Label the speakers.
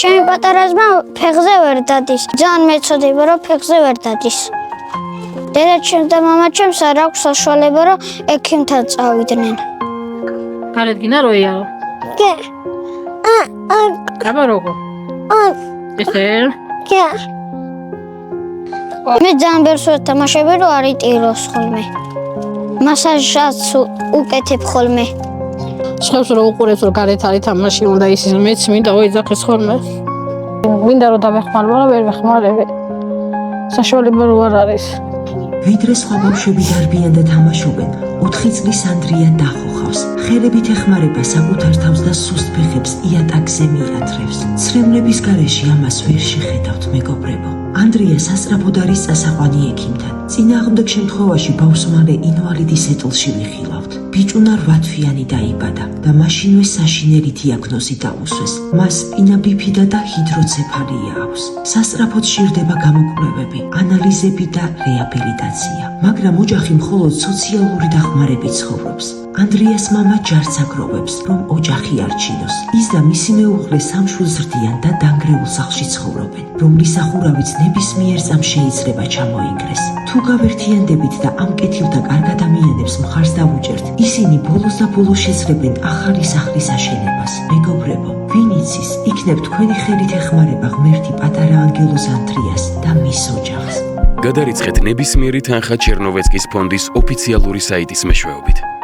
Speaker 1: ჩემი პატარა ძმა ფეხზე ვერ დადის. ძალიან მეწოდება რომ ფეხზე ვერ დადის. დედაჩემ და მამაჩემს არ აქვს საშუალება რომ ექიმთან წავიდნენ.
Speaker 2: გარეთკინა როიაო?
Speaker 1: კი.
Speaker 2: აბა როგორ? ესე?
Speaker 1: კი. მე ძალიან ბევრს ვეთამაშები რომ არ იტიროს ხოლმე. მასაჟაც უკეთებ ხოლმე.
Speaker 2: შეხებს რომ უყურებს რომ გარეთ არის თამაში უნდა ისიც მეც მინდა ოეძახეს ხოლმე. მინდა რომ დავეხმარო, მაგრამ ვერ ვეხმარები. საშუალება რო არ არის.
Speaker 3: ვიდრე სხვა ბავშვები დარბიან და თამაშობენ, 4 წლის ანდრია დახოხავს. ხერებით ეხმარება საკუთარ თავს და სუსტ ფეხებს იატაკზე მიადრევს. ცრემლების გარეშე ამას ვერ შეხედავთ, მეგობრებო. ანდრია სასწრაფოდ არის წასაყვანი ექიმთან. წინააღმდეგ შემთხვევაში ბავშვს მალე ინვალიდის ეტლში ვიხილავთ. ბიჭუნა 8 თვიანი დაიბადა და მაშინვე საშინელი დიაგნოზი დაუსვეს. მას სპინა ბიფიდა და ჰიდროცეფალია აქვს. სასწრაფოდ სჭირდება გამოკვლევები, ანალიზები და რეაბილიტაცია. მაგრამ ოჯახი მხოლოდ სოციალური დახმარებით ცხოვრობს. ანდრიას მამა ჯარს აგროვებს, რომ ოჯახი არჩინოს. ის და მისი მეუღლე სამშვილ ზრდიან და დანგრეულ სახლში ცხოვრობენ, რომლის სახურავიც ნებისმიერ წამს შეიძლება ჩამოინგრეს. თუ გავერთიანდებით და ამ კეთილთა კარგ ადამიანებს მხარს დავუჭერთ, ისინი ბოლოს და ბოლოს შეძლებენ ახალი სახლის აშენებას. მეგობრებო, ვინ იცის, იქნებ თქვენი ხელით ეხმარება ღმერთი პატარა ანგელოზ ანდრიას და მის ოჯახს.
Speaker 4: გადარიცხეთ ნებისმიერი თანხა ჩერნოვეცკის ფონდის ოფიციალური საიტის მეშვეობით.